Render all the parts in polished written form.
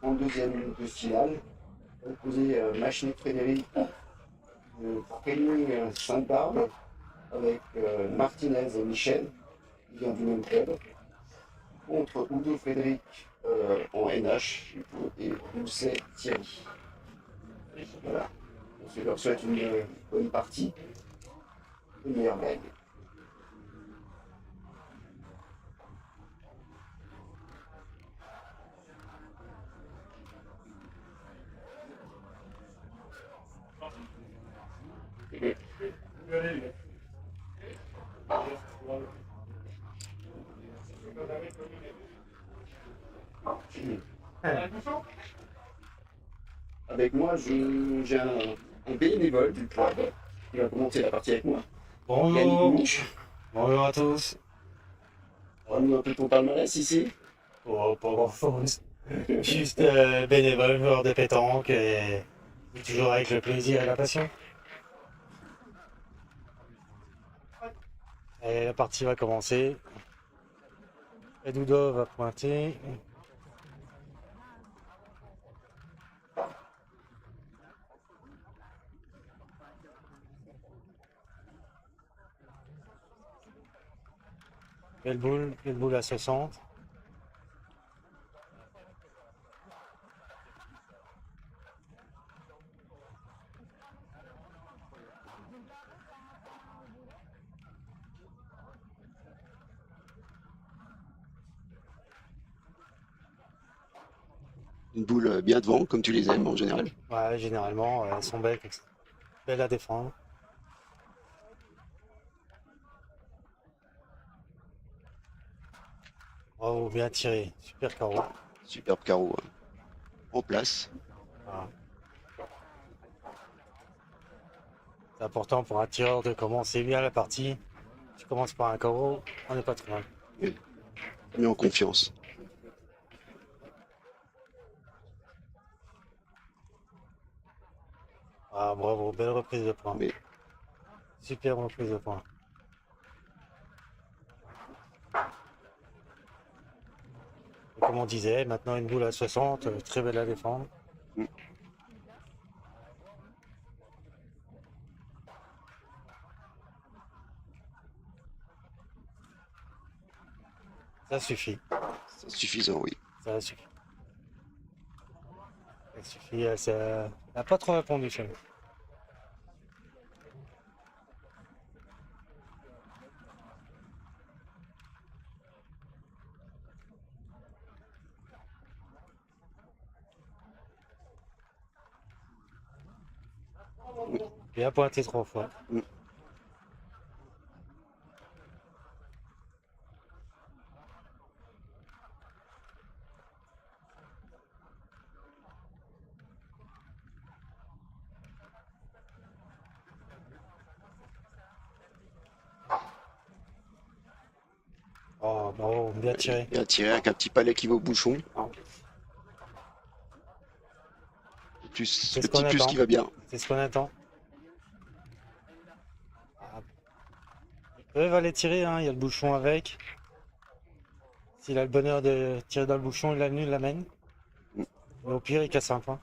en deuxième minute de finale, opposé Machny Frédéric pour gagner Sainte-Barbe avec Martinez et Michel, qui vient du même club, contre Udo Frédéric en NH et Rousset Thierry. Voilà. Je leur souhaite une bonne partie, une meilleure gagne. Avec moi, j'ai un bénévole du club qui va commencer la partie avec moi. Yannick Bonjour, Mouche. bonjour à tous. Parle-nous un peu de ton palmarès ici. Oh, pas grand-chose. Juste bénévole, joueur de pétanque et toujours avec le plaisir et la passion. Et la partie va commencer. Edoudo va pointer. Belle boule à 60. Une boule bien devant, comme tu les aimes en général. Ouais, généralement, elles sont belles, belles à défendre. Bravo, bien tiré. Super carreau. Superbe carreau en place. Voilà. C'est important pour un tireur de commencer bien la partie. Tu commences par un carreau, on n'est pas trop mal. Et mis en confiance. Ah, bravo, belle reprise de points. Mais Super reprise de points. Et comme on disait, maintenant une boule à 60, très belle à défendre. mm, Ça suffit. c'est suffisant, oui. Ça suffit. Ça suffit. Elle n'a pas trop répondu chez nous. Bien pointé 3 fois. Mm. Oh, bravo, bien tiré. Bien tiré avec un petit palais qui va au bouchon. C'est Le ce qu'on petit plus attend. qui va bien. C'est ce qu'on attend. Ah, ils peuvent aller tirer, hein, il y a le bouchon avec. S'il a le bonheur de tirer dans le bouchon, il l'annule, il l'amène. Mm. Mais au pire, il casse un point.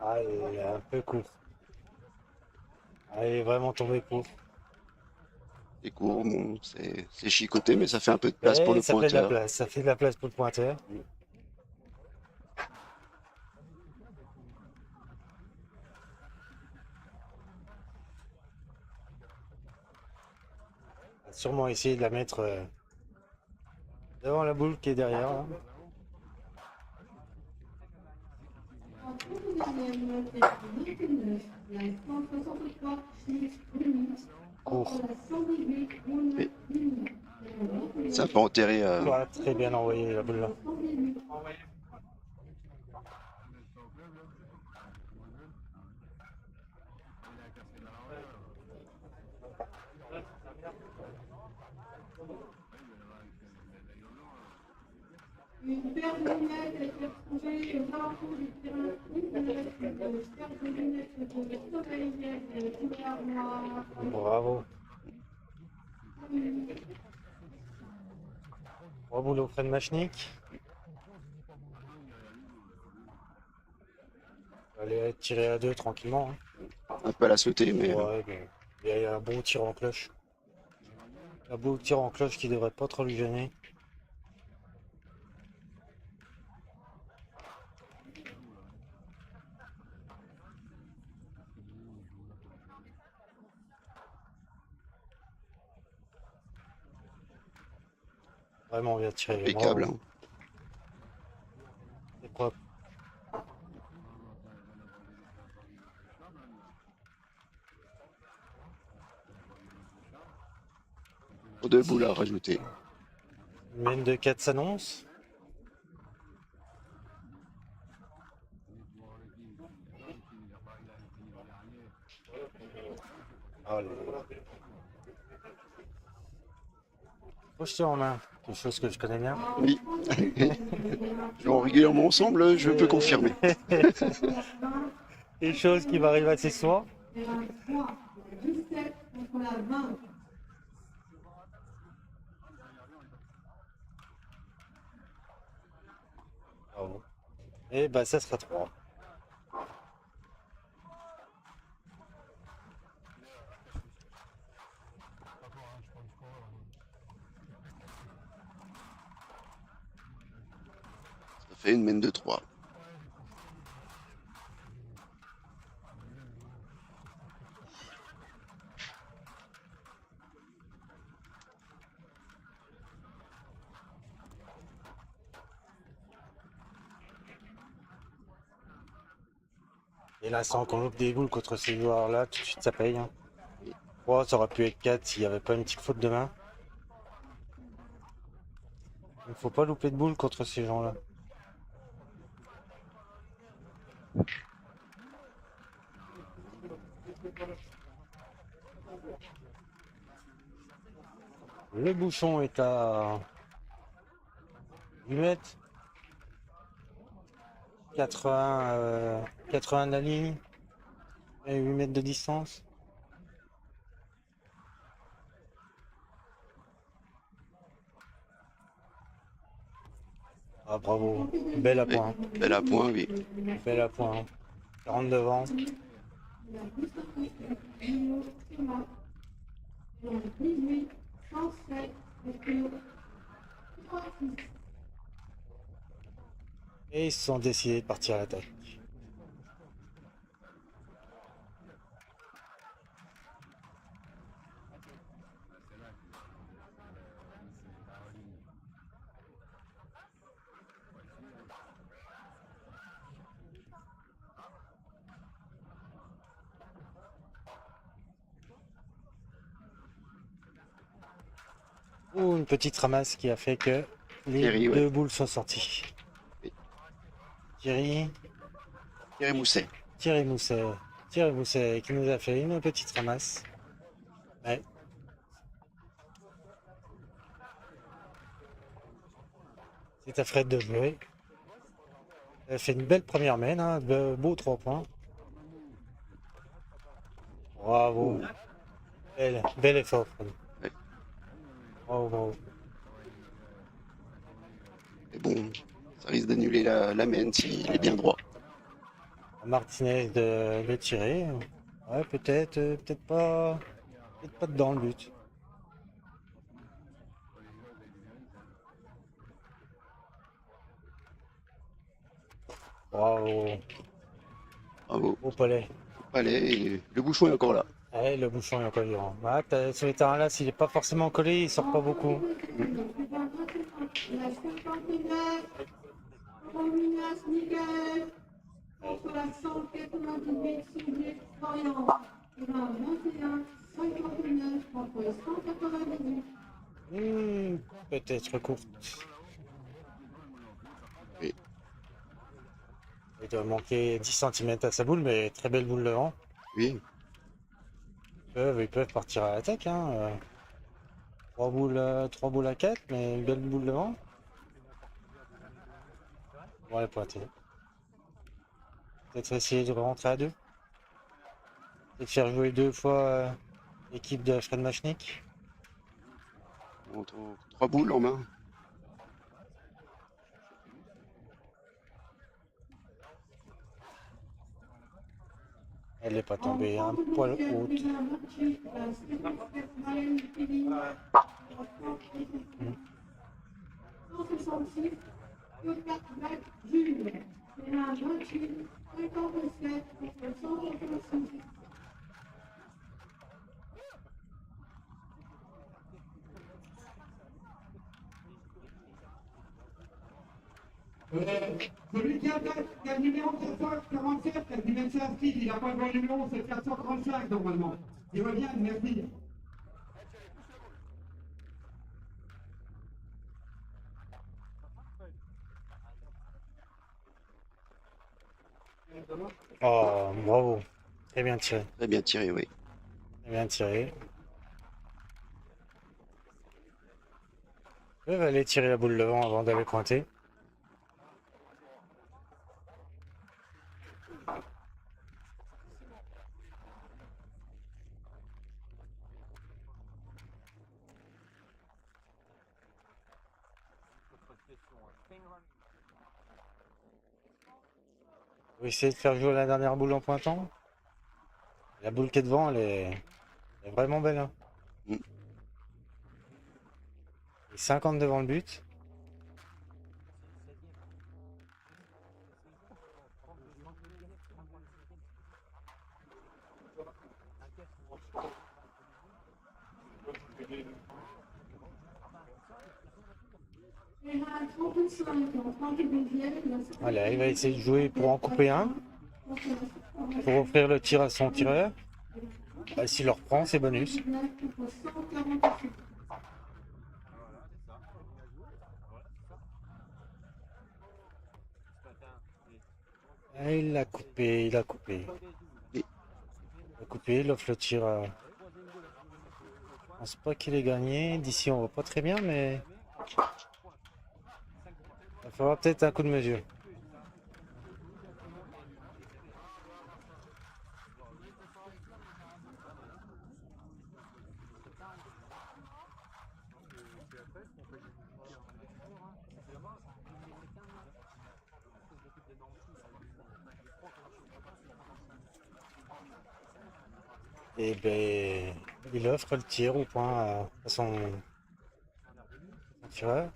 Ah, il est un peu court. Ah, il est vraiment tombé court. Les cours, bon, c'est chicoté, mais ça fait un peu de place pour Mais le ça fait de la pointeur. place. Ça fait de la place pour le pointeur. On va sûrement essayer de la mettre devant la boule qui est derrière, là. Court. Mais ça peut enterrer. Ouais, très bien envoyé la boule là. Une paire de lunettes a été retrouvée aux alentours du terrain. Une paire de lunettes de soleil couleur noire. Bravo. Bon boulot, Fred Machnik. Allez tirer à deux tranquillement. Un peu à la sautée, mais Ouais, mais il y a un bon tir en cloche. Un beau tir en cloche qui devrait pas trop lui gêner. Vraiment bien tiré. impeccable. Bravo. C'est propre. Pour deux boules à rajouter. Une mène de 4 s'annonce. Allez. Faut jeter en main. Quelque chose que je connais bien. Oui. Jouons régulièrement ensemble, je peux confirmer. Quelque chose qui m'arrive assez souvent. Bravo. Et bah ça sera 3. Ça fait une mène de 3. Et l'instant qu'on loupe des boules contre ces joueurs-là, tout de suite ça paye. Hein. Oh, ça aurait pu être 4 s'il n'y avait pas une petite faute de main. Il ne faut pas louper de boules contre ces gens-là. Le bouchon est à 8 mètres. 80 de la ligne. Et 8 mètres de distance. Ah bravo, belle à point. Belle à point, oui. Belle à point. 40 devant. Et ils se sont décidés de partir à l'attaque. Ou une petite ramasse qui a fait que les Thierry, deux ouais. boules sont sorties. Oui. Thierry Mousset. Thierry Mousset qui nous a fait une petite ramasse. Ouais. C'est à Fred de jouer. Elle fait une belle première mène, hein, beau 3 points. Bravo. Bel effort, Fred. Ouais. Bravo, bravo. Mais bon, ça risque d'annuler la mène s'il est bien droit. Martinez de tirer. Ouais, peut-être pas dedans le but. Bravo. Bravo. Au palais. Allez, le bouchon est encore là. Ouais, le bouchon est encore vivant. Ouais, sur les terrains-là, s'il n'est pas forcément collé, il sort pas beaucoup. Peut-être courte. Oui. Il doit manquer 10 cm à sa boule, mais très belle boule devant. Oui. Ils peuvent partir à l'attaque. Hein. 3 boules à 4, mais une belle boule devant. Bon, elle est pointée. Peut-être essayer de rentrer à deux. Peut-être faire jouer 2 fois l'équipe de Fred Machnik. Entre 3 boules en main. Elle n'est pas tombée un poil haute. Celui qui a le numéro 447, qui vient de s'inscrire, il n'a pas le bon numéro, c'est 435 normalement. Il revient, merci. Oh, bravo. Très bien tiré. Très bien tiré, oui. Très bien tiré. Je vais aller tirer la boule devant avant d'aller pointer. On va essayer de faire jouer la dernière boule en pointant. La boule qui est devant, elle est vraiment belle. Hein. Mm. Et 50 devant le but. Allez, il va essayer de jouer pour en couper un. Pour offrir le tir à son tireur. Bah, s'il le reprend, c'est bonus. Ah, il l'a coupé, il a coupé. Et- Il a coupé, il offre le tir. Je pense pas qu'il ait gagné. D'ici, on voit pas très bien, mais il faudra peut-être un coup de mesure. Et ben, il offre le tir au point à son tireur.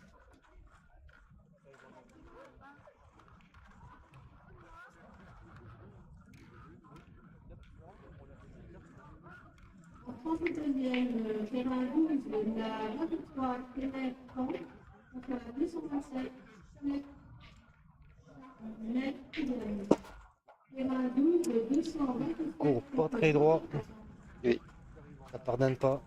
En 32e, terrain 12, la victoire Kenneth Camp contre la 227 terrain 12, 227. Court pas très droit. Oui. Ça pardonne pas.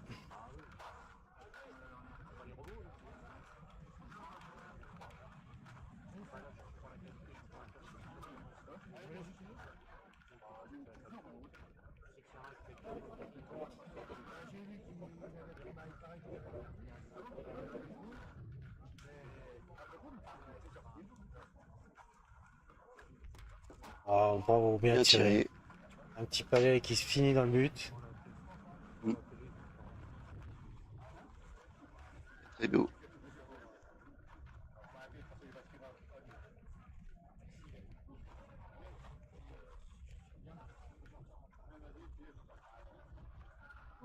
Ah, bravo, bien Bien tiré. tiré. Un petit palais qui se finit dans le but. Mm. Très beau.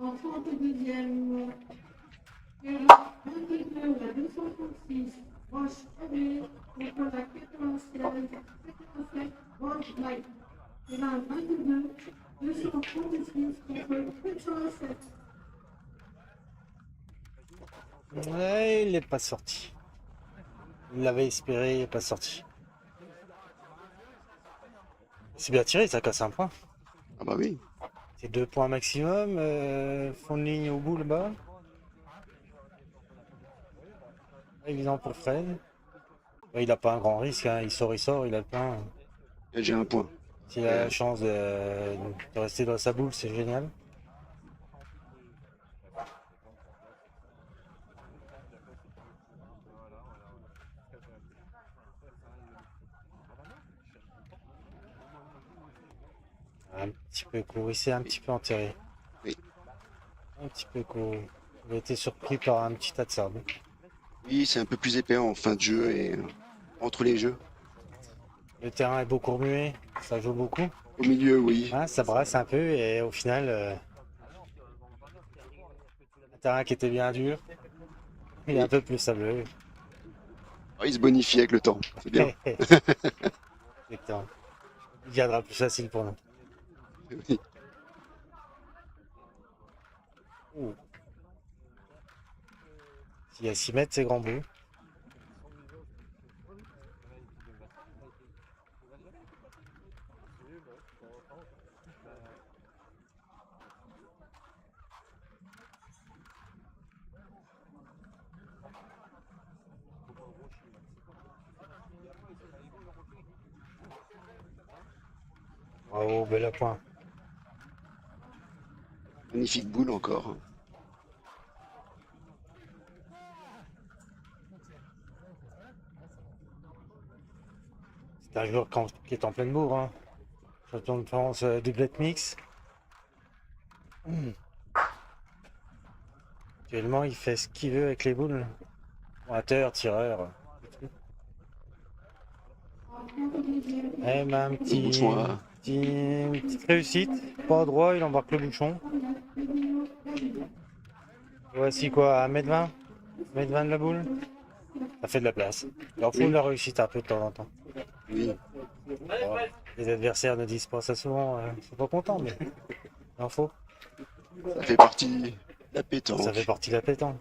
En 32e, terrain 22, la 236, Roche Abbé contre la 87 Roche Light. Terrain 22, 236 contre 87. Ouais, il n'est pas sorti. Il l'avait espéré, il n'est pas sorti. C'est bien tiré, ça casse un point. Ah bah oui. C'est 2 points maximum. Fond de ligne au bout là-bas. Évident pour Fred. Ouais, il n'a pas un grand risque, hein. Il sort, il a le plein. Là, j'ai un point. S'il a la chance de rester dans sa boule, c'est génial. Un petit peu court, il s'est un petit peu enterré. Oui. Un petit peu court. Il a été surpris par un petit tas de sable. Oui, c'est un peu plus épais en fin de jeu et entre les jeux. Le terrain est beaucoup remué, ça joue beaucoup. Au milieu, oui. Hein, ça brasse un peu et au final, un terrain qui était bien dur, il est un peu plus sableux. Ah, il se bonifie avec le temps, c'est bien. Exactement. Il viendra plus facile pour nous. Oui. Ouh. S'il y a 6 mètres, c'est grand bout. Bravo, bel appoint. Magnifique boule encore. C'est un joueur qui est en pleine bourre. Hein. Champion de France doublette mix. Actuellement, il fait ce qu'il veut avec les boules. Pointeur, tireur. Eh ben, Le bouchon à- une petite réussite. Pas droit, il embarque le bouchon. Voici quoi, 1m20 1m20 de la boule. Ça fait de la place. Il en faut de la réussite un peu de temps en temps. Oui. Bon, les adversaires ne disent pas ça souvent, ils sont pas contents, mais il en faut. Ça fait partie de la pétanque. Ça fait partie de la pétanque.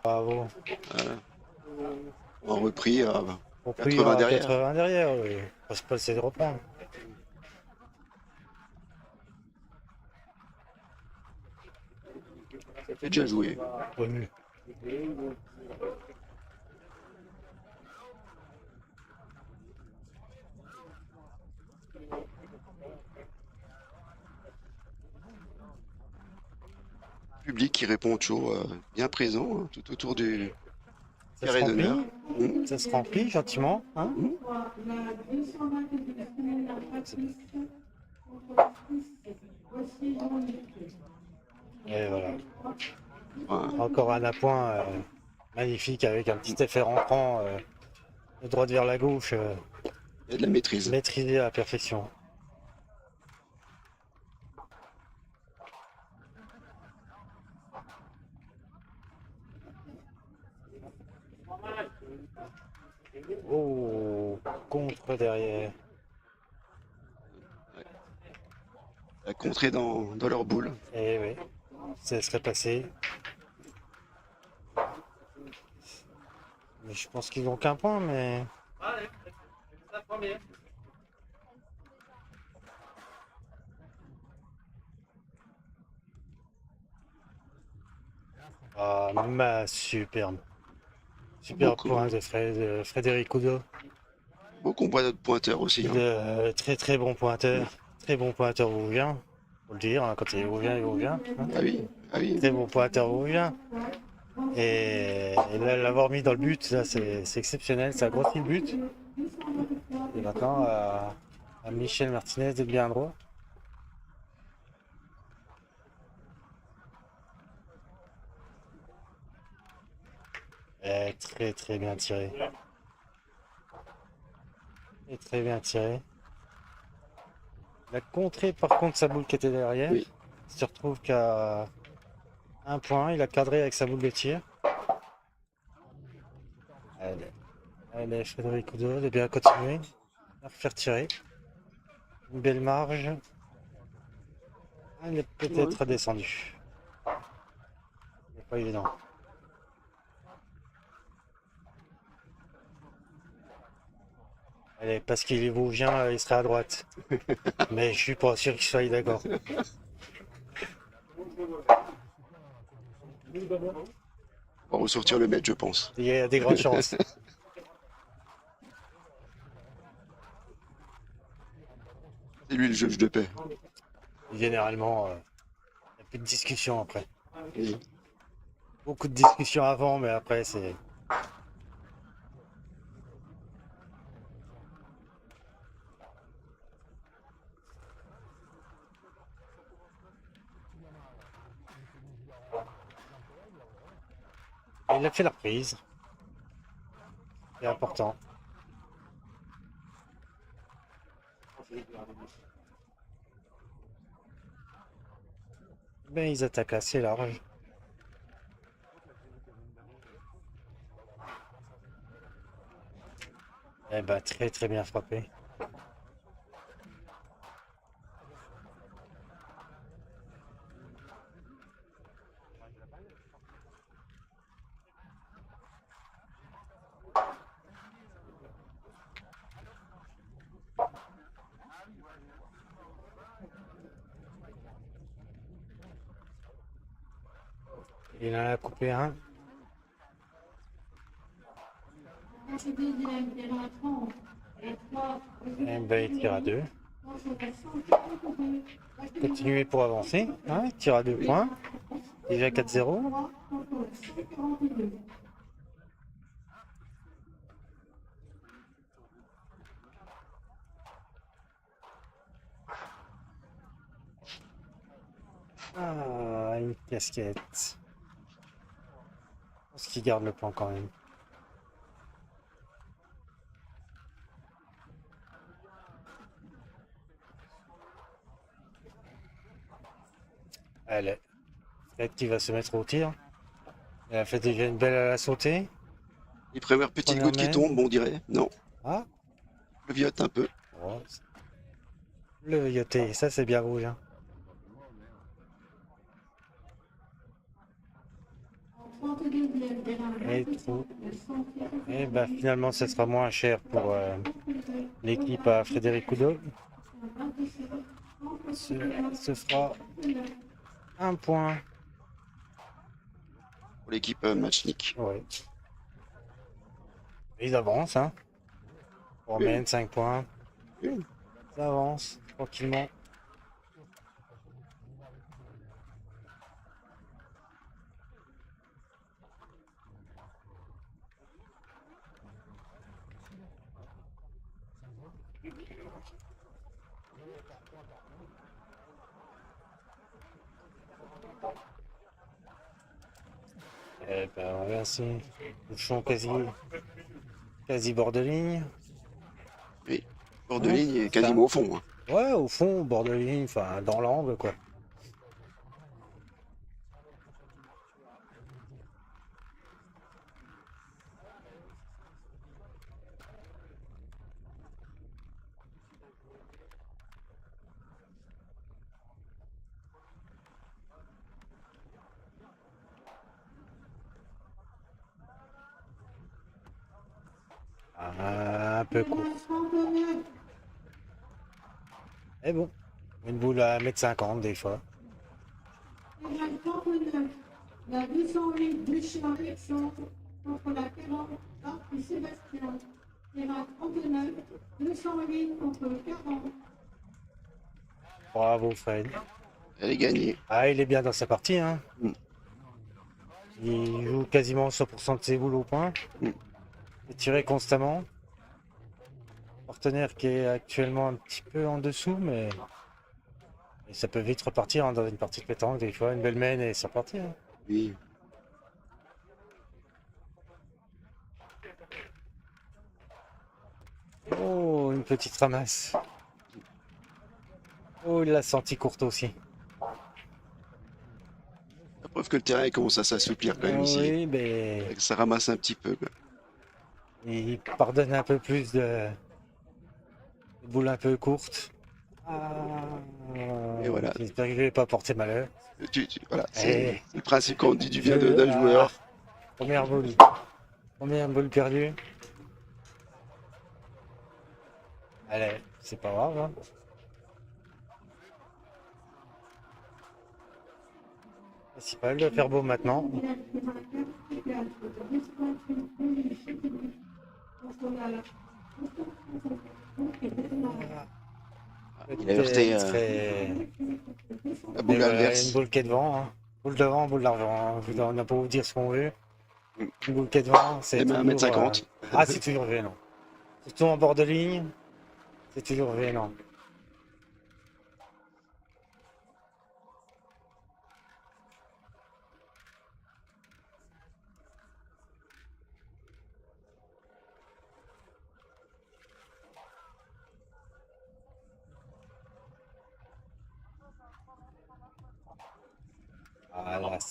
Bravo. En repris à Au 80 derrière. 80 derrière, oui. On va se passer de reprendre. Ça fait déjà joué. Oui. Public qui répond toujours bien présent hein, tout autour du Ça se carré d'honneur. remplit, ça se remplit gentiment. Hein et voilà. Enfin, Encore un appoint magnifique avec un petit effet rentrant de droite vers la gauche, il y a de la maîtrise. maîtrisé à la perfection. Oh, contre derrière. La contrée dans leur boule. Eh oui, ça serait passé. Mais je pense qu'ils n'ont qu'un point, mais. Ah, superbe. Superbe Beaucoup. point de Frédéric Oudot. Beau combat de pointeur aussi. Hein. Très très bon pointeur. Très bon pointeur vosgien. Faut le dire, hein, quand il est vosgien, il est vosgien. Hein. Ah oui, ah oui. Très bon pointeur vosgien. Et là, l'avoir mis dans le but, là, c'est exceptionnel. Ça a grossi le but. Et maintenant, à Michel Martinez d'être bien droit. Et très très bien tiré. Et très bien tiré. Il a contré par contre sa boule qui était derrière. Oui. Il se retrouve qu'à un point. Il a cadré avec sa boule de tir. Allez, Frédéric Oudot, il est bien continué. À faire tirer. Une belle marge. Il est peut-être redescendu. C'est pas évident. Allez, parce qu'il est vosgien, il serait à droite. Mais je suis pas sûr qu'il soit d'accord. On va ressortir le match, je pense. Il y a des grandes chances. C'est lui le juge de paix. Généralement, il n'y a plus de discussion après. Oui. Beaucoup de discussions avant, mais après, c'est. il a fait la reprise. C'est important. Ben, ils attaquent assez large. Eh ben, très très bien frappé. Il en a coupé un. Et ben, il tire à 2. Continuez pour avancer. Hein, il tire à 2 points. Déjà 4-0. Ah, une casquette. Je pense qu'il garde le point quand même. Allez. Peut-être qu'il va se mettre au tir. Il a fait déjà une belle à la sautée. Les premières petites Première gouttes qui main. tombent, on dirait. Non, Ah, le viote un peu. oh, le yoté, ça c'est bien rouge. Hein. Et tout. Et bah finalement, ce sera moins cher pour l'équipe à Frédéric Oudot. Ce fera un point. Pour l'équipe Matchnik. Ouais. Ils avancent, hein. On mène 5 points. Oui. Ça avance tranquillement. Eh ben, on va ainsi. Bouchon quasi bord de ligne. Oui, bord de ligne est quasiment au fond. Hein. Ouais, au fond, bord de ligne, enfin dans l'angle quoi. Ah, un peu court. Et bon, une boule à 1,50 m des fois. La 208 Bouchard Alexandre contre la 40 d'Arc et Sébastien. Et la 39 208 contre 40. Bravo Fred. Elle est gagnée. Ah, il est bien dans sa partie. Hein. Mm. Il joue quasiment 100% de ses boules au point. Mm. Il est tiré constamment. Partenaire qui est actuellement un petit peu en dessous, mais et ça peut vite repartir hein, dans une partie de pétanque. Des fois, une belle main et c'est reparti. Hein. Oui. Oh, une petite ramasse. Oh, il l'a senti courte aussi. La preuve que le terrain commence à s'assouplir quand même ici. Oui, mais Ça ramasse un petit peu. Quoi. il pardonne un peu plus de boules un peu courtes. Et voilà. J'espère que je ne vais pas porter malheur. Voilà, Eh. c'est le principe quand on dit du bien d'un joueur. Première boule. Première boule perdue. Allez, c'est pas grave. Hein. Principal de faire beau maintenant. Il a heurté la boule adverse. Une boule qui est devant. Hein. Boule devant, boule d'argent. On n'a pas vous dire ce qu'on veut. Une boule qui est devant, c'est Même à toujours... 1,50 m. Ah, c'est toujours gênant. Surtout en bord de ligne, c'est toujours gênant.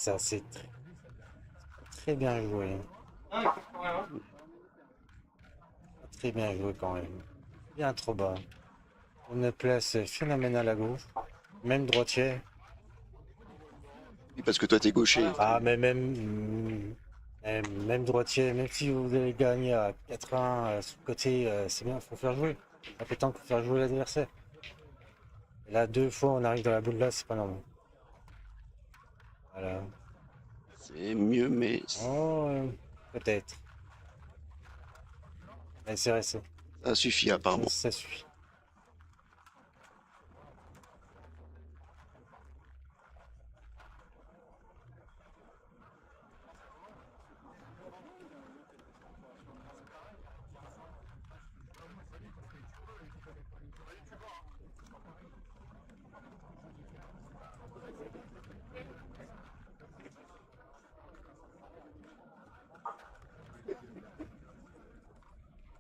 ça, c'est très bien joué. Très bien joué quand même. Bien trop bas. Une place phénoménale à gauche. Même droitier. Oui, parce que toi, t'es gaucher. Ah, mais même droitier, même si vous allez gagner à 80 sur le côté, c'est bien, faut faire jouer. La pétanque, faut faire jouer l'adversaire. Et là, 2 fois, on arrive dans la boule là, c'est pas normal. Voilà. C'est mieux, mais Oh, peut-être. Mais c'est resté. ça suffit apparemment. Ça suffit.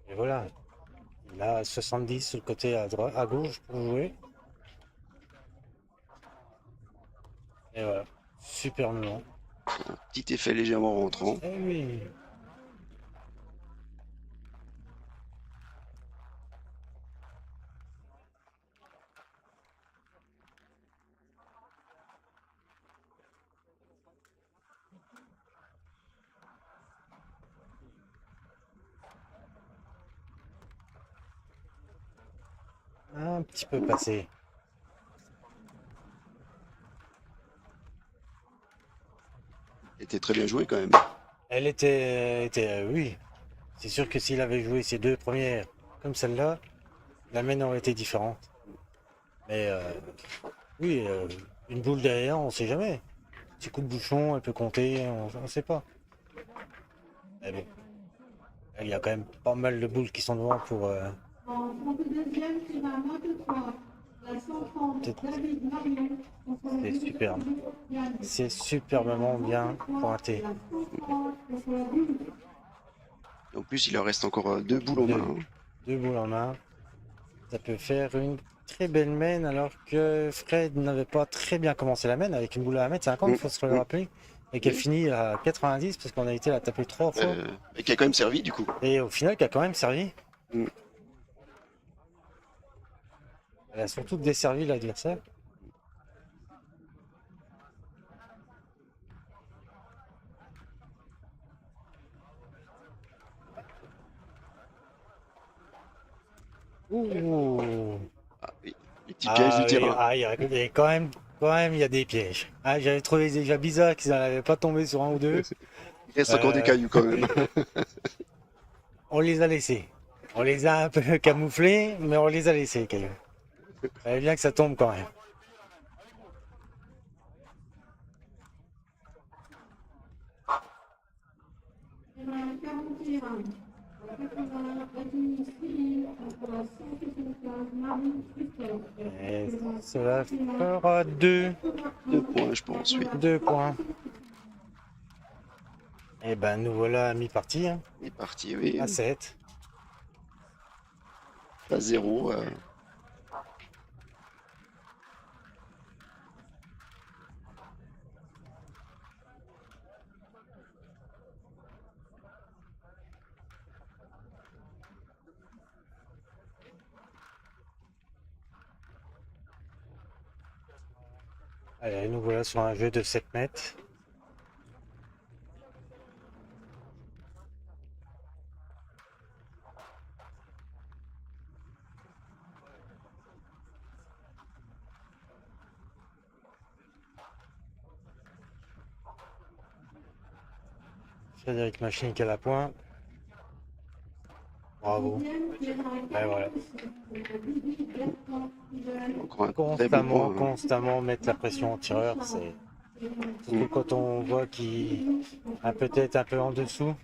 Et voilà. Il a 70 sur le côté à droite, à gauche pour jouer. Et voilà. Super moment. Petit effet légèrement rentrant. Eh oui. Un petit peu passé. Était très bien joué quand même. Elle était oui. C'est sûr que s'il avait joué ses 2 premières comme celle-là, la mienne aurait été différente. Mais oui, une boule derrière, on sait jamais. Petit coup de bouchon, elle peut compter, on ne sait pas. Mais bon, il y a quand même pas mal de boules qui sont devant pour. En compte deuxième, c'est la note 3. La 130, David Marion. C'est superbe. C'est superbement bien pointé. En plus, il leur reste encore 2 boules en Deux. main. 2 boules en main. Ça peut faire une très belle main alors que Fred n'avait pas très bien commencé la main avec une boule à 1,50 m, il faut se le rappeler. Et qu'elle finit à 90 parce qu'on a été la taper 3 fois. Et qui a quand même servi du coup. Et au final, qui a quand même servi. Mm. Elle a surtout desservi l'adversaire. Ouh. Ah, oui. Les petits pièges du Oui, terrain. il y a quand même, il y a des pièges. Ah, j'avais trouvé déjà bizarre qu'ils n'avaient pas tombé sur un ou deux. Il reste encore des cailloux quand même. On les a laissés. On les a un peu camouflés, mais on les a laissés, les cailloux. Il fallait bien que ça tombe quand même. Et la 41. La 80, Vladimir Céline, contre la 175, Marie Christophe. Et cela fera 2 2 points, je pense, oui. 2 points. Et ben nous voilà à mi-partie, hein, Il est parti, oui. à 7. Pas 0. Allez, nous voilà sur un jeu de 7 mètres. Frédéric Machinique à la pointe. Bravo. Et voilà. Encore un très bon point. Constamment mettre la pression au tireur, c'est surtout quand on voit qu'il est peut-être un peu en dessous.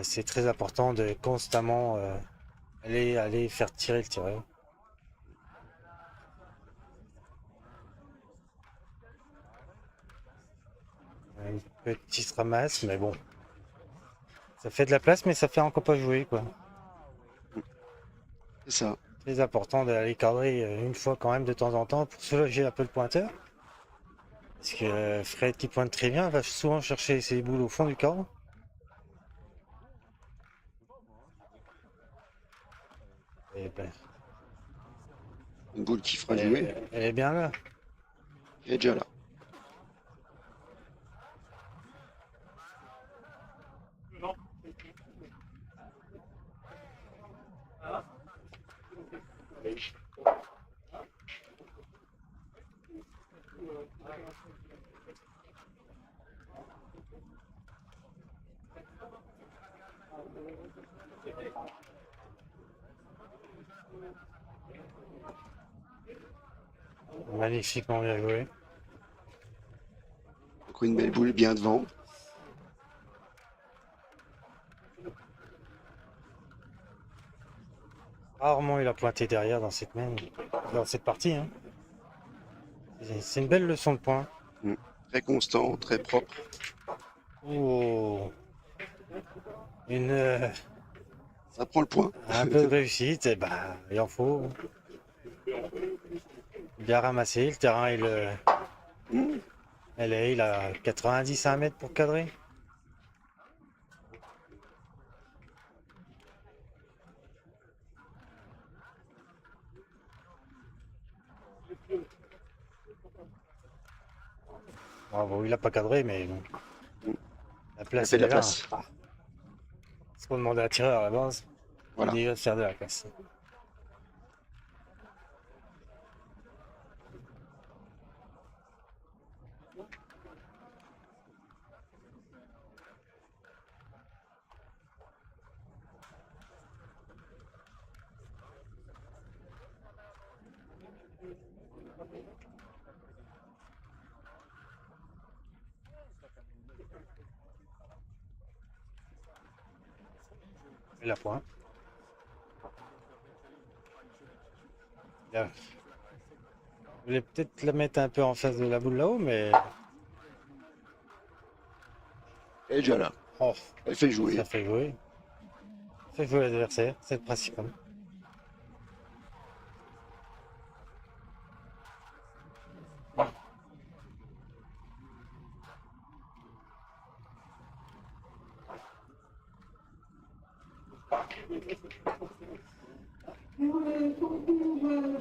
C'est très important de constamment aller faire tirer le tireur. Une petite ramasse, mais bon. Ça fait de la place, mais ça fait encore pas jouer, quoi. C'est ça. Très important d'aller cadrer une fois quand même de temps en temps pour soulager un peu le pointeur. Parce que Fred qui pointe très bien va souvent chercher ses boules au fond du carreau. Et ben, Une boule qui fera jouer. elle est bien là. Elle est déjà là. Magnifiquement bien joué. Encore une belle boule bien devant. Rarement il a pointé derrière dans cette partie. Hein. C'est une belle leçon de poing. Très constant, très propre. Oh. Ça prend le point. Un peu de réussite, et bah, il en faut. Bien ramassé, le terrain il a 90 à 1 mètre pour cadrer. Bravo, il a pas cadré, mais bon. La place, fait de la elle est là. place. Ce qu'on demandait à tireur à la base, Voilà. il va faire de la place. Et la pointe. Là. Je voulais peut-être la mettre un peu en face de la boule là-haut, mais Elle est déjà là. oh, Elle fait jouer. ça fait jouer. Ça fait jouer l'adversaire, c'est le principal. Pour le concours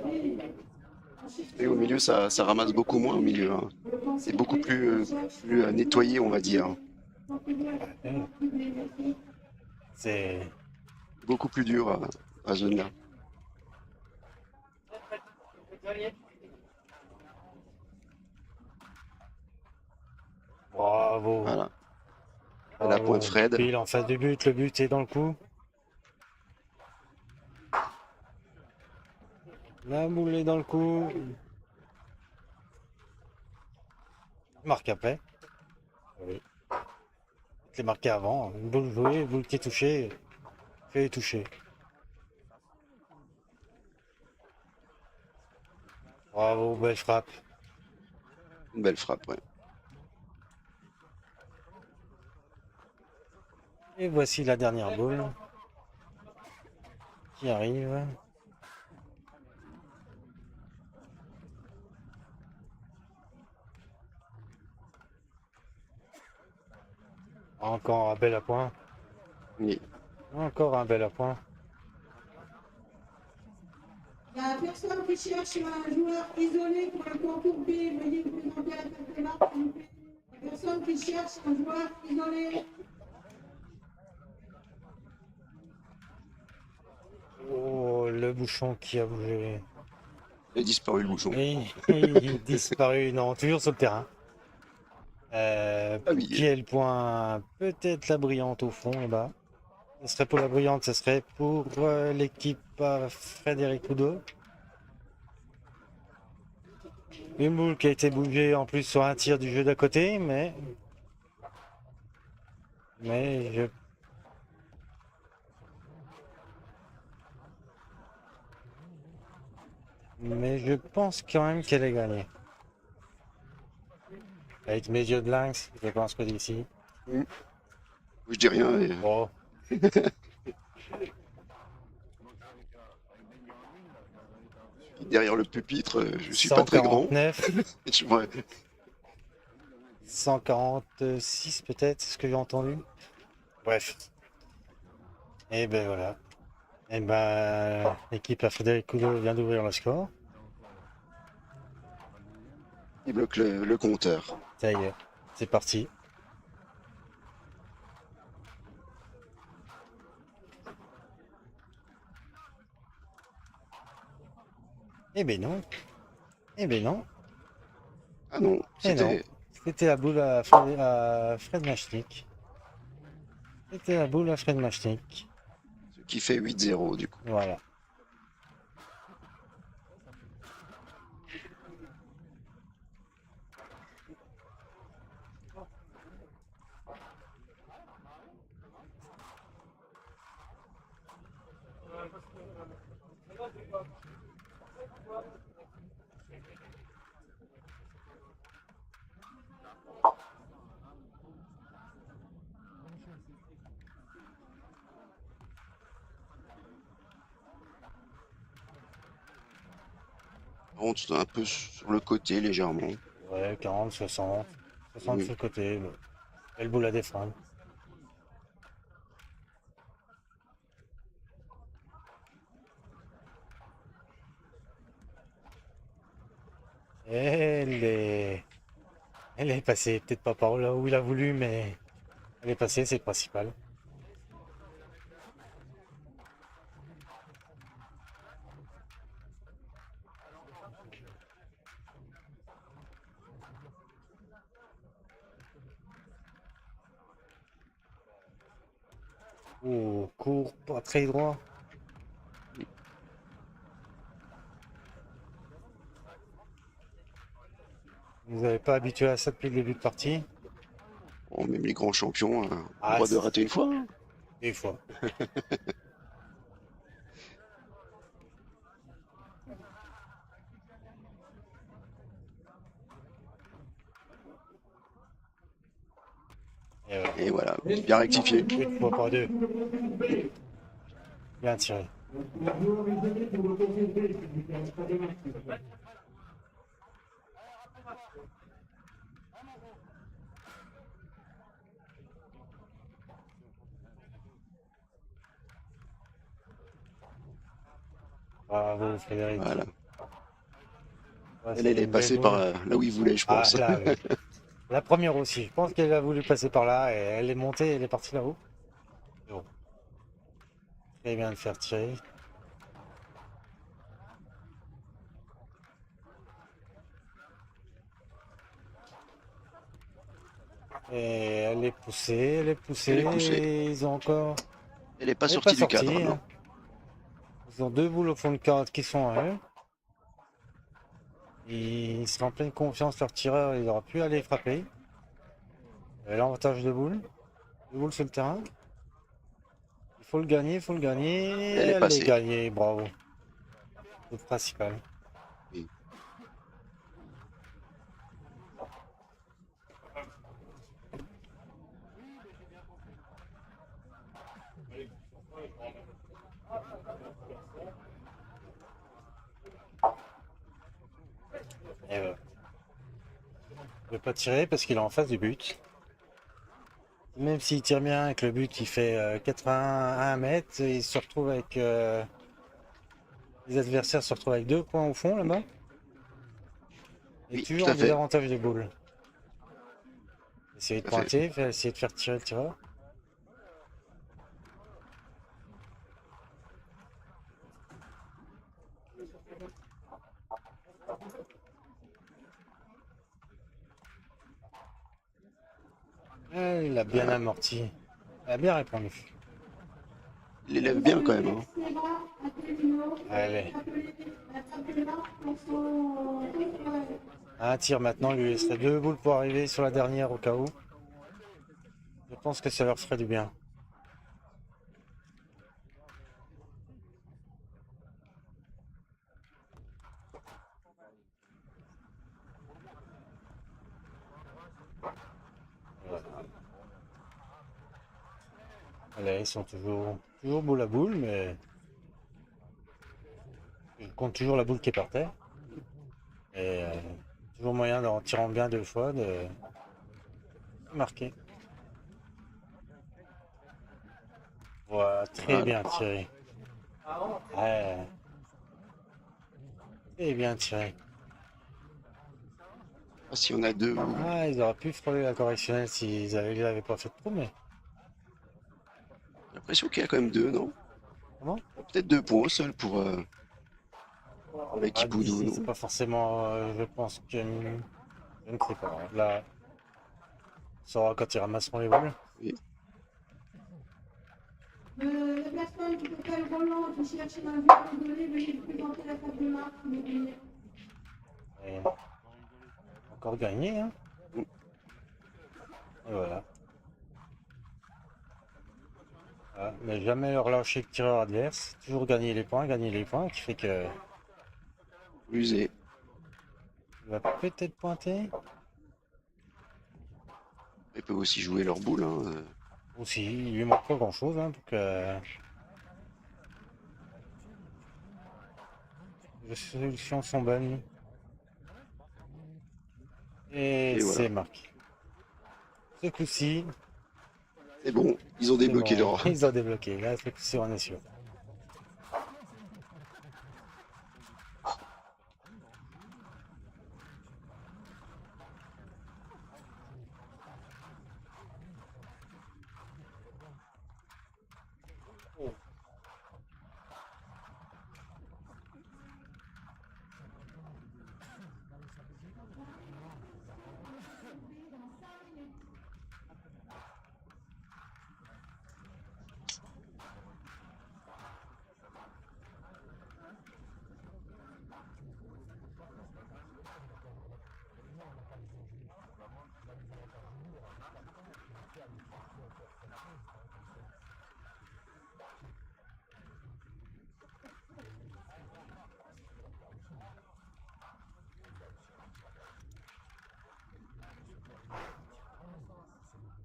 B, Et au milieu, ça ramasse beaucoup moins au milieu. Hein. C'est beaucoup plus nettoyé, on va dire. C'est Beaucoup plus dur à ce zone-là. bravo. Voilà. À la pointe Fred. Pile en face du but, le but est dans le coup. La boule est dans le coup. Marque après. Oui. Je l'ai marqué avant. Une boule jouée, une boule qui est touchée. Fait toucher. Bravo, belle frappe. Une belle frappe, ouais. Et voici la dernière boule qui arrive. Encore un bel appoint. Oui. Encore un bel appoint. Il y a personne qui cherche un joueur isolé pour le concours B. Veuillez vous présenter à la tête de l'arbre, s'il vous plaît. Il y a personne qui cherche un joueur isolé. Oh, le bouchon qui a bougé. Il a disparu le bouchon. Et il est disparu, non, toujours sur le terrain. oui. Qui est le point? Peut-être la brillante au fond là-bas. Ce serait pour la brillante, ce serait pour l'équipe Frédéric Oudot. Une boule qui a été bougée en plus sur un tir du jeu d'à côté, mais je pense quand même qu'elle est gagnée. Avec mes yeux de lynx, je pense que d'ici. Je dis rien. Et... Oh. Derrière le pupitre, je suis pas très grand. 149. Ouais. 146 peut-être, c'est ce que j'ai entendu. Bref. Et ben voilà. Et ben l'équipe à Frédéric Coulot vient d'ouvrir le score. Il bloque le compteur. Ça y est, c'est parti. Eh ben non. Eh ben non. Ah non, Eh non. c'était C'était la boule à Fred Machnik. C'était la boule à Fred Machnik. ce qui fait 8-0 du coup. Voilà. Par contre, un peu sur le côté légèrement. Ouais, 40, 60. 60 Oui. sur le côté. Belle boule à défendre. Elle est passée, peut-être pas par là où il a voulu, mais elle est passée, c'est le principal. Oh, court, pas très droit. Vous n'avez pas habitué à ça depuis le début de partie? Bon, même les grands champions ont le Ah, droit de rater une fois, hein. des fois. Et voilà. Et voilà, bien rectifié. Une fois, pas deux. Bien tiré. Bravo, Frédéric. Voilà. Ouais, Elle est une belle passée boule. par là où il voulait, je Ah, pense. là, oui. La première aussi. Je pense qu'elle a voulu passer par là et elle est montée, elle est partie là-haut. Bon. Très bien de faire tirer. Et elle est poussée, elle est poussée. Elle est poussée. Et ils ont encore. Elle n'est pas Elle est sortie pas du cadre, sortie, non. hein. Ils ont deux boules au fond de carte qui sont à eux. Ils sont en pleine confiance, leur tireur, il aura pu aller frapper. L'avantage de boule. De boule sur le terrain. Il faut le gagner, il faut le gagner. Elle est Elle est passée. gagnée, bravo. C'est le principal. Oui. Et voilà. Il ne peut pas tirer parce qu'il est en face du but. Même s'il tire bien avec le but, il fait 81 mètres, et il se retrouve avec. Les adversaires se retrouvent avec 2 points au fond là-bas. Et Oui, toujours tout en à fait. désavantage de boule. Essayer de Tout à fait. pointer, essayer de faire tirer le tireur. Elle a bien Voilà. amorti. Elle a bien répondu. Il élève bien quand même, hein. Allez. Un tir maintenant, lui laisserait 2 boules pour arriver sur la dernière au cas où. Je pense que ça leur ferait du bien. Voilà. Allez, ils sont toujours boule à boule, mais ils comptent toujours la boule qui est par terre. Et toujours moyen, en tirant bien 2 fois, Marqué. Voilà, très Voilà. bien tiré. Ouais. Très bien tiré. Ah, si on a deux, Ah, ils auraient pu frôler la correctionnelle s'ils l'avaient pas fait trop, mais. j'ai l'impression qu'il y a quand même deux, non? Comment? Peut-être 2 points au sol pour Ah, l'équipe Oudou, d'ici, c'est non? pas forcément. Je pense que. Je ne sais pas. Là, on saura quand ils ramasseront les balles. Oui. Les personnes qui s'appellent Roland, qui cherchent un avion donné, veuillez vous présenter la table de marque, s'il vous plaît. Et encore gagné, hein. Mm. Et voilà. Voilà. Mais jamais relâcher le tireur adverse. Toujours gagner les points, qui fait que. Rusé. Il va peut-être pointer. Ils peuvent aussi jouer leur boule, hein. Aussi, il lui manque pas grand-chose, hein, pour que. Les solutions sont bonnes. Et Et voilà. c'est marqué. Ce coup-ci, C'est bon, ils ont c'est débloqué bon. leur. Ils ont débloqué. Là, ce coup-ci, on est sûr.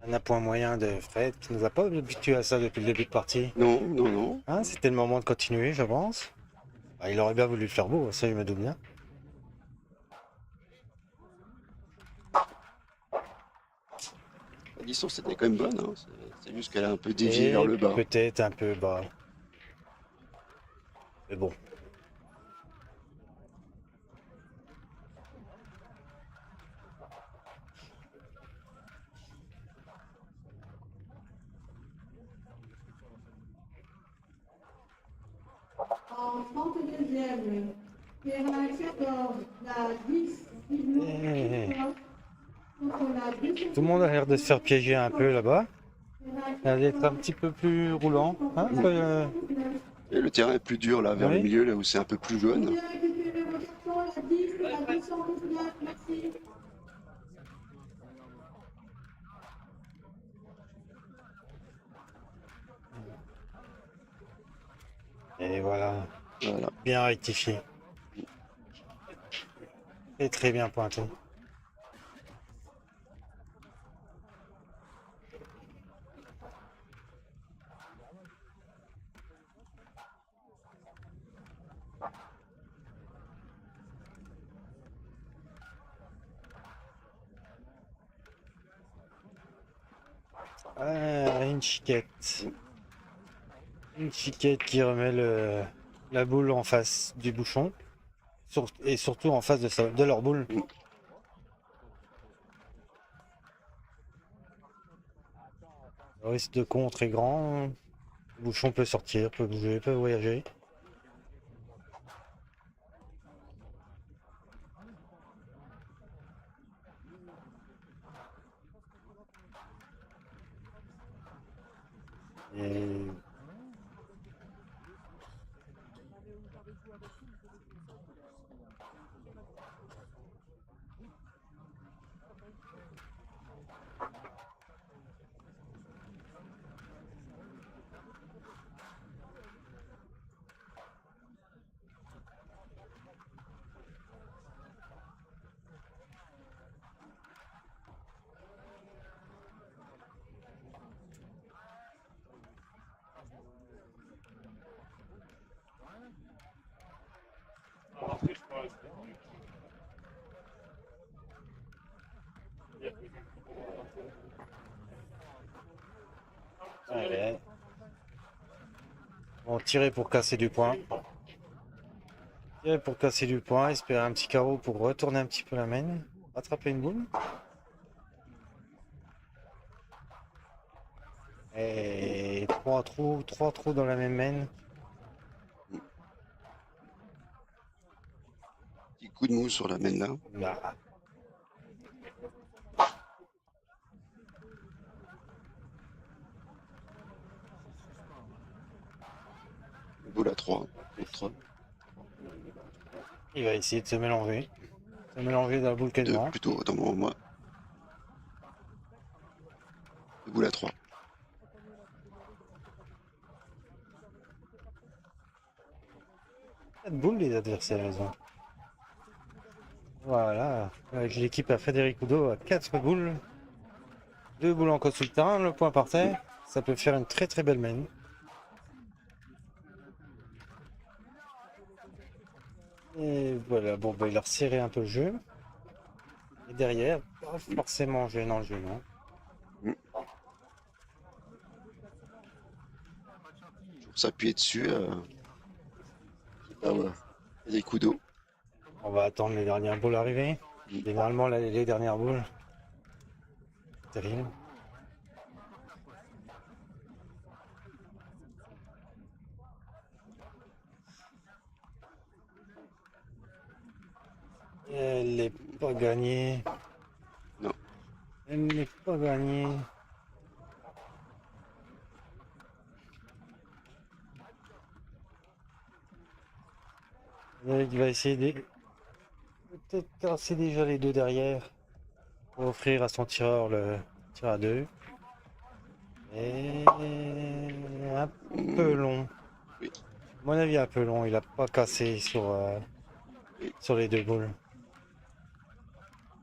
Un appoint moyen de Fred qui nous a pas habitué à ça depuis le début de partie. Non, non, non. Hein, c'était le moment de continuer, je pense. Bah, il aurait bien voulu le faire beau, ça je me doute bien. La distance était quand même bonne, hein. C'est juste qu'elle a un peu dévié vers Et le bas. peut-être un peu bas. Mais bon. En 32e, Pierre 14, la 10, Eh, contre la 10. Tout le monde a l'air de se faire piéger un peu là-bas. Il a l'air d'être un petit peu plus roulant. Hein, Et le terrain est plus dur là, vers le Oui. milieu, là où c'est un peu plus jaune. La 10, la 219, merci. Et voilà, Voilà. bien rectifié. Et très bien pointé. Ah, une chiquette. Une chiquette qui remet la boule en face du bouchon. Et surtout en face de leur boule. Le risque de contre est grand. Le bouchon peut sortir, peut bouger, peut voyager. Et Ouais. Bon, tirer pour casser du point. Tirer pour casser du point, espérer un petit carreau pour retourner un petit peu la main. Attraper une boule. Et trois trous dans la même main. Petit coup de mou sur la main là. Bah, Boule à 3. Autre. il va essayer de se mélanger. Se mélanger dans la boule 2 devant. plutôt dans moi. Boule à 3. Pas de boules les adversaires, ils ont. Voilà, avec l'équipe à Frédéric Oudot à 4 boules. 2 boules encore sous le terrain, le point par terre. Ça peut faire une très très belle main. Et voilà, bon bah il a resserré un peu le jeu. Et derrière, pas forcément gênant le jeu, non. Toujours s'appuyer dessus. Ah ouais. Et des coups d'eau. On va attendre les dernières boules arriver. Généralement les dernières boules. Terrible. Elle n'est pas gagnée. Non. Elle n'est pas gagnée. Il va essayer de peut-être casser déjà les deux derrière pour offrir à son tireur le tir à 2. Et un peu long. Oui. À mon avis, un peu long. Il n'a pas cassé sur les deux boules.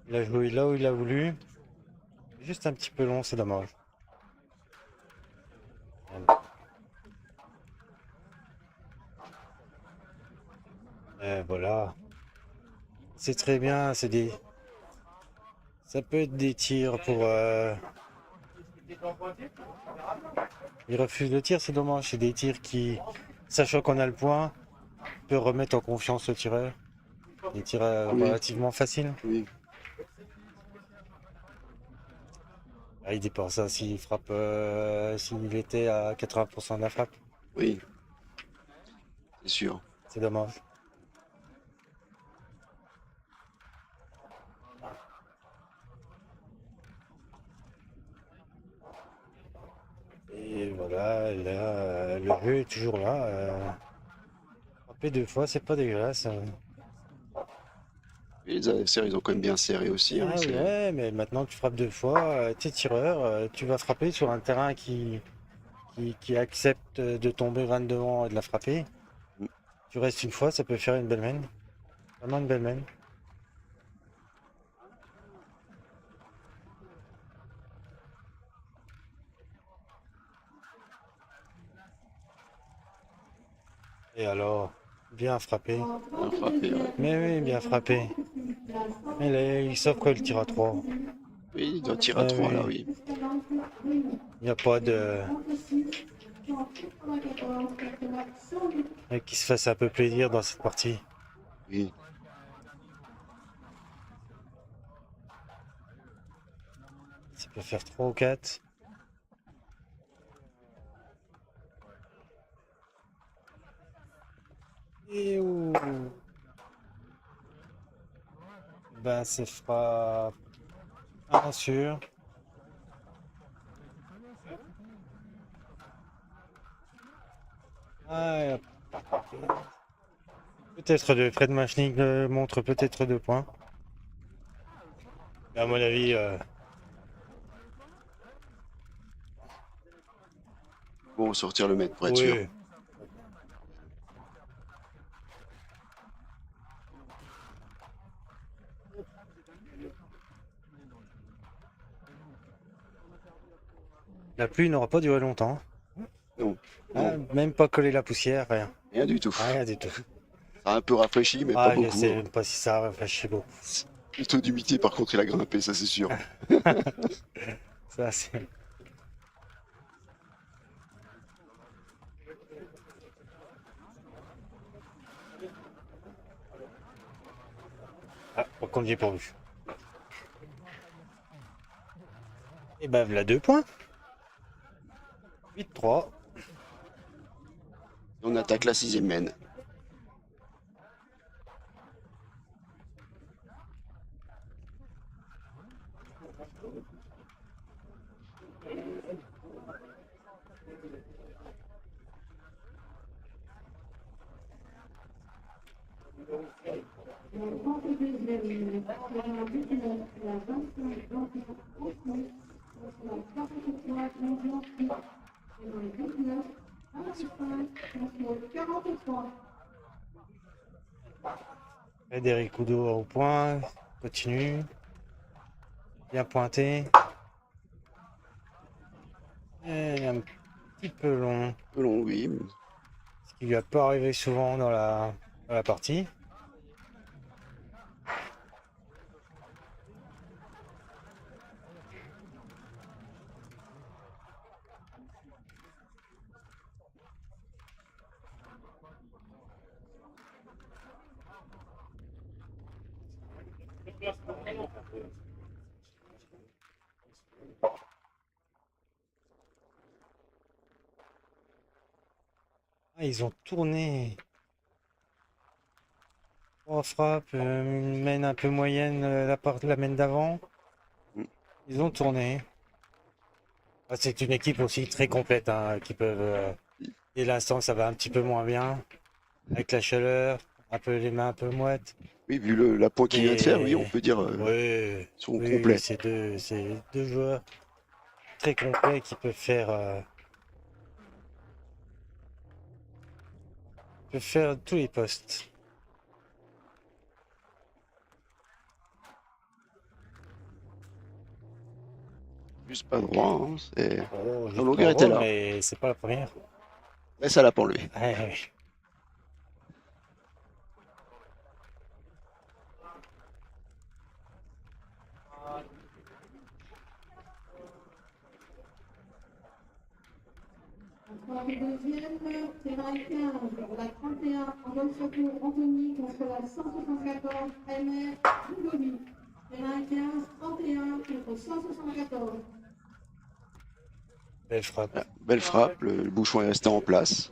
Il a joué là où il a voulu. Juste un petit peu long, c'est dommage. Et voilà. C'est très bien, c'est des. Ça peut être des tirs pour. Il refuse le tir, c'est dommage. C'est des tirs qui, sachant qu'on a le point, peut remettre en confiance le tireur. Des tirs Oui. relativement faciles. Oui. Ah, il dépend ça s'il frappe, s'il était à 80% de la frappe. Oui. C'est sûr. C'est dommage. Et voilà, là, le jeu est toujours là. Frapper 2 fois, c'est pas dégueulasse. Et les adversaires, ils ont quand même bien serré aussi. Hein, Ah ouais, mais maintenant tu frappes 2 fois, t'es tireur, tu vas frapper sur un terrain qui accepte de tomber 20 devant et de la frapper. Mm. Tu restes une fois, ça peut faire une belle main. Vraiment une belle main. Et alors, bien frappé. Bien frappé, ouais. Mais oui, bien frappé. Mais là, il s'offre le tir à 3. Oui, il doit tirer à 3 là, oui. Il n'y a pas de. Qui se fasse un peu plaisir dans cette partie. Oui. Ça peut faire 3 ou 4. Et ouh. Ben, ça fera un sûr. Ah, peut-être 2. Fred Machnik montre peut-être 2 points. Mais à mon avis, Bon, sortir le maître pour être sûr. oui. La pluie n'aura pas duré longtemps. Non. Ah, même pas coller la poussière, rien. Rien du tout. Rien du tout. Ça a un peu rafraîchi, mais Ah, pas je beaucoup. sais Hein. même pas si ça rafraîchit beaucoup. Le taux d'humidité, par contre, il a grimpé, ça c'est sûr. Ça, c'est. qu'on le dépourvu. Et bah voilà 2 points. 8-3. On attaque la 6e mène. La 32e, la 19, la 25, 21, 39, la 43, 98, et dans les 19, 25, 43. Frédéric Oudot au point. Continue. Bien pointé. Et un petit peu long. Un peu long, oui. Ce qui lui a pas arrivé souvent dans la partie. Ah, ils ont tourné. 3 frappes, une mène un peu moyenne, la mène d'avant. Ils ont tourné. Ah, c'est une équipe aussi très complète, hein, qui peuvent. Dès l'instant, ça va un petit peu moins bien. Avec la chaleur, un peu les mains un peu moites. Oui, vu la pointe qu'il vient de faire, oui, on peut dire Oui, ils sont oui, complets. c'est deux joueurs très complets qui peuvent faire tous les postes. Juste pas droit, hein, c'est... Oh, La longueur était là. mais c'est pas la première. Mais ça l'a pour lui. Ouais, ouais. La 32e, terrain 15, la 31, en bonne secours, Anthony contre la 174, MR, Ludovic. Terrain 15, 31 contre 174. Belle frappe. Ah, belle frappe, le bouchon est resté en place.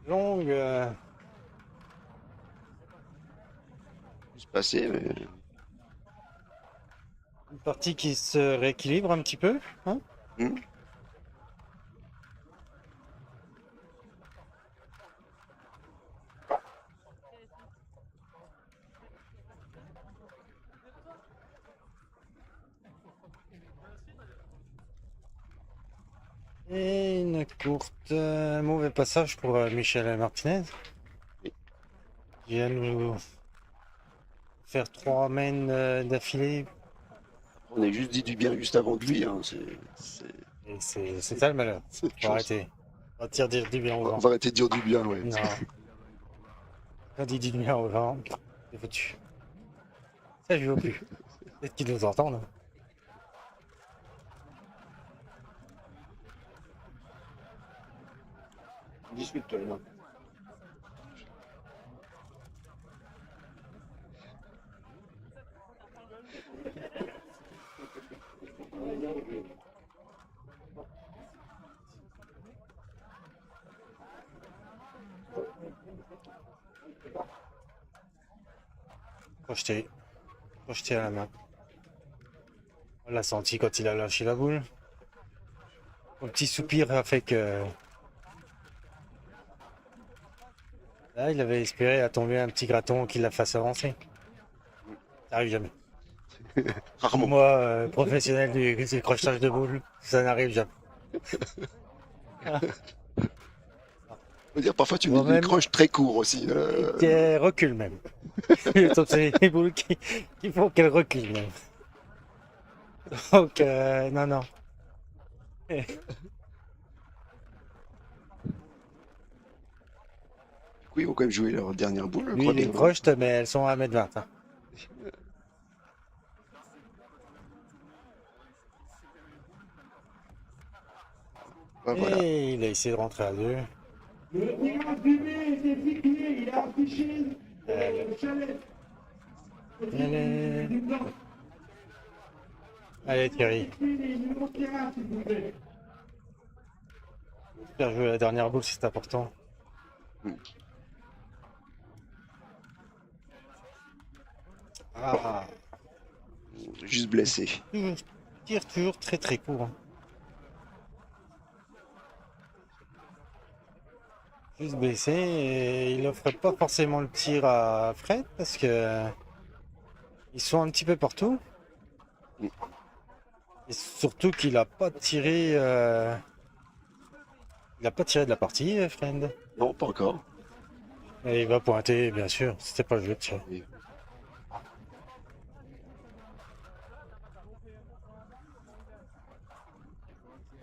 Longue. Juste passé, mais... Une partie qui se rééquilibre un petit peu. Hein. Et une courte mauvais passage pour Michel Martinez. Il vient nous faire 3 mènes d'affilée. On a juste dit du bien juste avant de lui. Hein. Et c'est ça le malheur. Faut arrêter. On va dire du bien au On vent. va arrêter de dire du bien, ouais. Non. Quand on dit du bien au vent, c'est foutu. Ça, je veux plus. Peut-être qu'ils nous entendent. Discute-toi, non. Projeté à la main. On l'a senti quand il a lâché la boule. Un petit soupir a fait que... Là, il avait espéré à tomber un petit graton qui la fasse avancer. Ça n'arrive jamais. Rarement. Moi, professionnel du décrochage de boule, ça n'arrive jamais. Faut dire, parfois tu Moi-même. décroches très court aussi. Qui recule même. Donc c'est les boules qui font qu'elles reculent même. Donc non, non. Du coup, ils vont quand même jouer leur dernière boule, je Lui, crois il est bien. proche, mais elles sont à 1m20. Hein. Ouais, voilà. Et il a essayé de rentrer à 2. Le tirage du B est effectué, il a affiché le chalet. Allez. Allez Thierry. Les numéros de tirage, s'il vous plaît. Faire jouer la dernière boule, c'est important. Ah, Juste blessé. tire toujours très très court. Hein. Juste blessé et il offre pas forcément le tir à Fred parce que ils sont un petit peu partout. Et surtout qu'il a pas tiré. Il a pas tiré de la partie, Fred. Non, pas encore. Et il va pointer, bien sûr. C'était pas le jeu de tirer. Oui.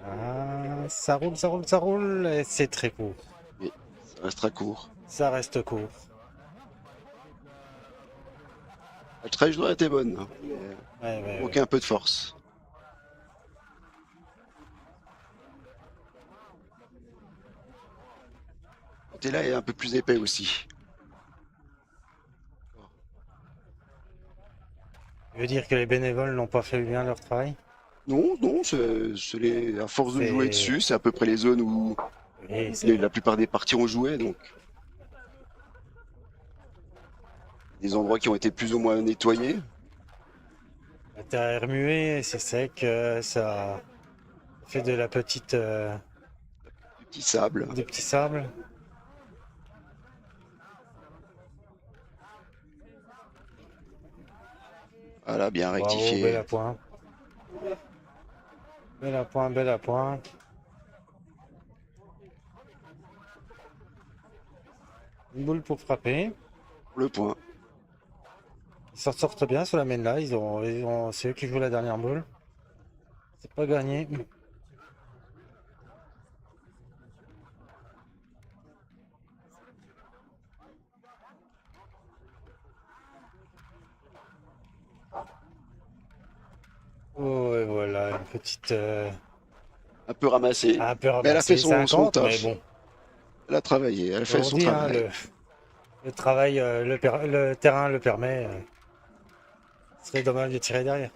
Ah, ça roule, ça roule, ça roule. Et c'est très court. Oui, ça restera court. Ça reste court. La trajectoire était bonne. Hein. Ouais, ouais, Manquait un peu de force. Ce côté-là est un peu plus épais aussi. Je veux dire que les bénévoles n'ont pas fait bien leur travail. Non, non, à force de jouer dessus, c'est à peu près les zones où Et la plupart des parties ont joué, donc des endroits qui ont été plus ou moins nettoyés. la terre est remuée, c'est sec, ça fait de la petite, Du petit sable. des petits sables. Voilà, bien Bravo, rectifié. bel appoint. Bel appoint, bel appoint. Une boule pour frapper. Le point. Ils s'en sortent bien sur la main là. C'est eux qui jouent la dernière boule. C'est pas gagné. Oh, et voilà, une petite. Un peu ramassé. Un peu Mais elle a fait ramassée, son 50, mais taf. bon. Elle a travaillé, elle a fait son Aujourd'hui, hein, travail. le travail, le terrain le permet. Ce serait dommage de tirer derrière.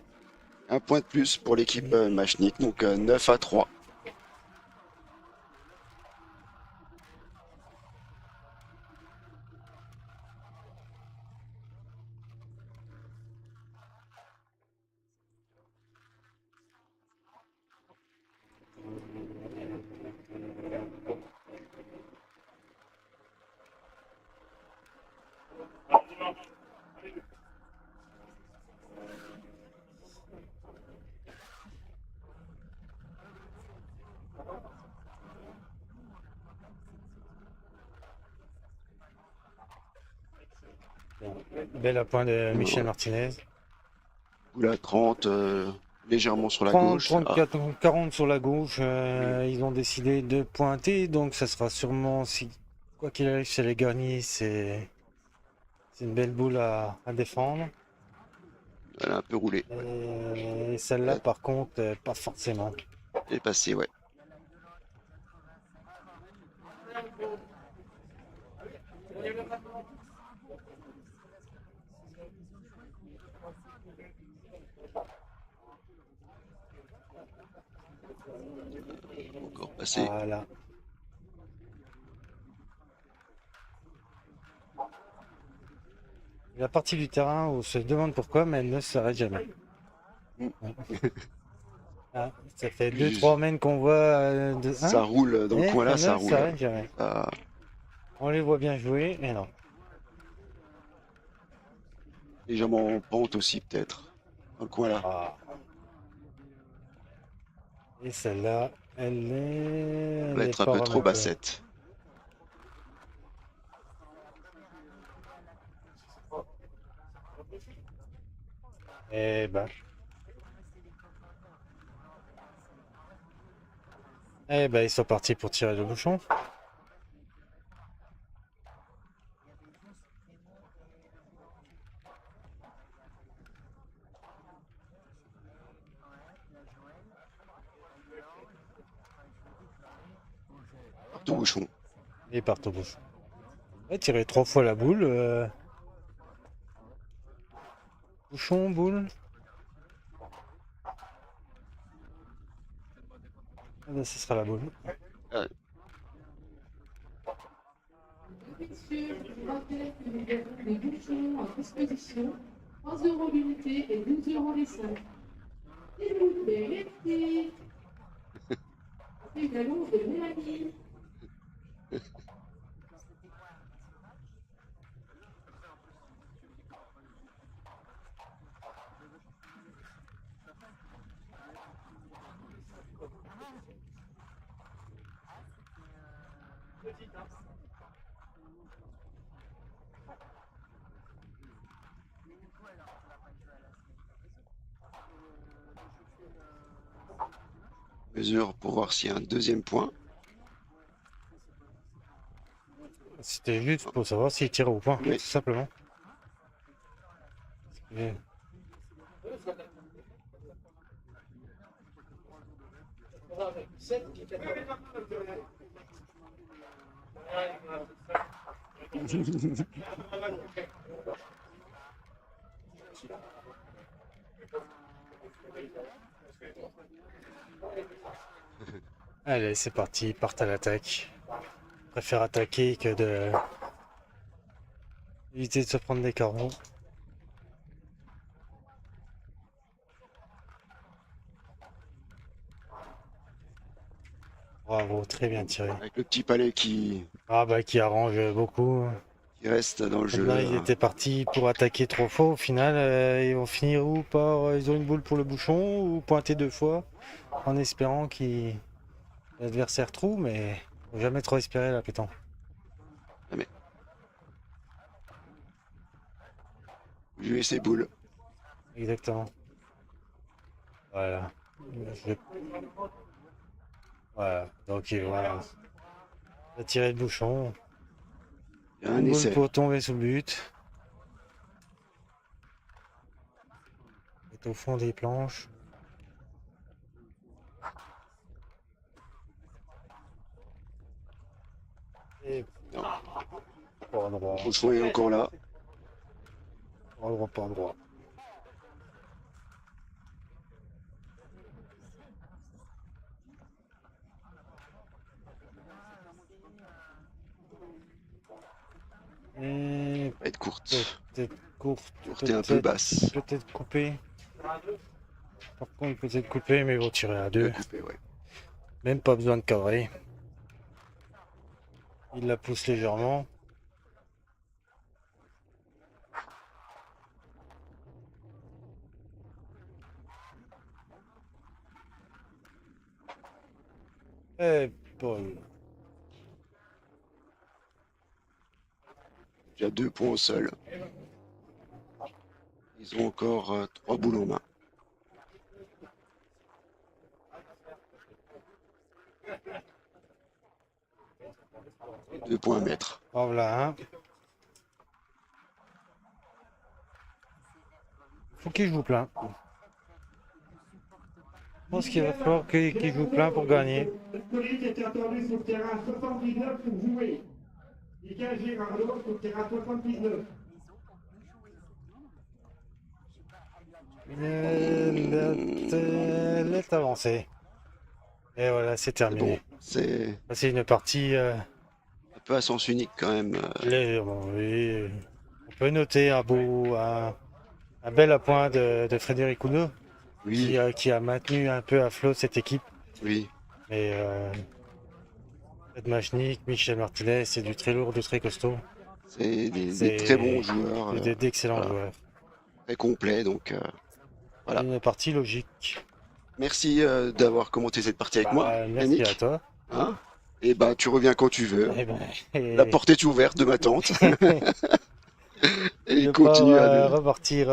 Un point de plus pour l'équipe Machnik, donc 9-3. Bel appoint de Michel Martinez. Oula, 30, légèrement sur la 30, gauche. 34, 40 sur la gauche. Ils ont décidé de pointer, donc ça sera sûrement, si quoi qu'il arrive chez les gagnés, c'est une belle boule à défendre. Elle a un peu roulé. Et celle-là, par contre, pas forcément. Elle est passée, ouais. Encore passé. Voilà. La partie du terrain où on se demande pourquoi, mais elle ne s'arrête jamais. Mm. Ah, ça fait 2-3 mènes qu'on voit de Ça roule dans le coin là, ça elle ne roule. s'arrête jamais. Ça- On les voit bien jouer, mais non. légèrement en pente aussi peut-être. Dans le coin là. Ah. Et celle-là, elle Elle va est être un pas peu trop remontée. bassette. Et bah. Eh ben, ils sont partis pour tirer le bouchon. Tout bouchon. Et ils partent au bouchon. Ouais, tirer 3 fois la boule. Bouchon, boule. Ah ben, ce sera la boule. Messieurs, je vous rappelle que nous avons des bouchons à disposition. 3 € l'unité et 12 € les 5. S'il vous plaît, merci. C'est une annonce de Mélanie. Mesure pour voir s'il y a un deuxième point. C'était juste pour savoir s'ils tiraient au point, Oui. tout simplement. Et- Allez, c'est parti, ils partent à l'attaque. Ils préfèrent attaquer que de éviter de se prendre des carreaux. Bravo, très bien tiré. Avec le petit palais qui Ah bah qui arrange beaucoup. reste dans le jeu. Là, ils étaient partis pour attaquer 3 fois. Au final, ils vont finir ou par ils ont une boule pour le bouchon ou pointer 2 fois en espérant l'adversaire trouve, mais faut jamais trop espérer la pétanque. Jouer ses boules. Exactement. Voilà. Je- Voilà. Donc voilà. Il va tirer le bouchon. Il y a un Une boule essai. pour tomber sous le but. Il est au fond des planches. Et Non. pas endroit. Le bouchon est encore là. Pas endroit, pas endroit. Et Va être courte. peut-être courte, Courte et un peu basse. peut-être coupée. Par contre, peut-être coupée, mais ils vont tirer à 2. La couper, ouais. Même pas besoin de cadrer. Il la pousse légèrement. Et bon, Déjà 2 points au sol. Ils ont encore 3 boules en main. Et 2 points à mettre. en voilà un. Faut qu'il joue plein. Je pense qu'il va falloir qu'il joue plein pour gagner. Le collier était attendu sur le terrain 79 pour jouer. Miguel Girardot sur le terrain 79. Elle est avancée. Et voilà, c'est terminé. Bon, c'est C'est une partie un peu à sens unique quand même. légèrement, oui. On peut noter un bel appoint de Frédéric Oudot Oui, qui a maintenu un peu à flot cette équipe. oui. Mais Ed Machnik, Michel Martinez, c'est du très lourd, du très costaud. C'est des C'est- très bons joueurs, D'excellents voilà. joueurs. très complets. Donc, voilà. Une partie logique. merci d'avoir commenté cette partie avec moi, Merci Yannick. à toi. Hein, et bah, tu reviens quand tu veux. Eh ben, La porte est ouverte de ma tante. je Et vais continue pas, à. repartir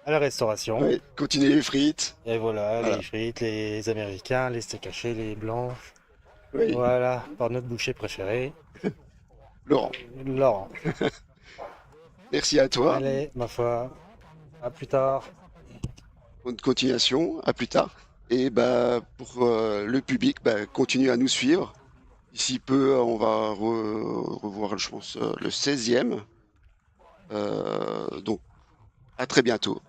à la restauration. Ouais, continuer les frites. Et voilà, Voilà. les frites, les américains, les steaks hachés, les blanches. Oui, Voilà, par notre boucher préféré, Laurent, Laurent. merci à toi. Allez, ma foi, à plus tard. Bonne continuation. À plus tard. Et bah, pour le public, bah, continue à nous suivre. D'ici peu, on va revoir, je pense, le 16e. Donc, à très bientôt.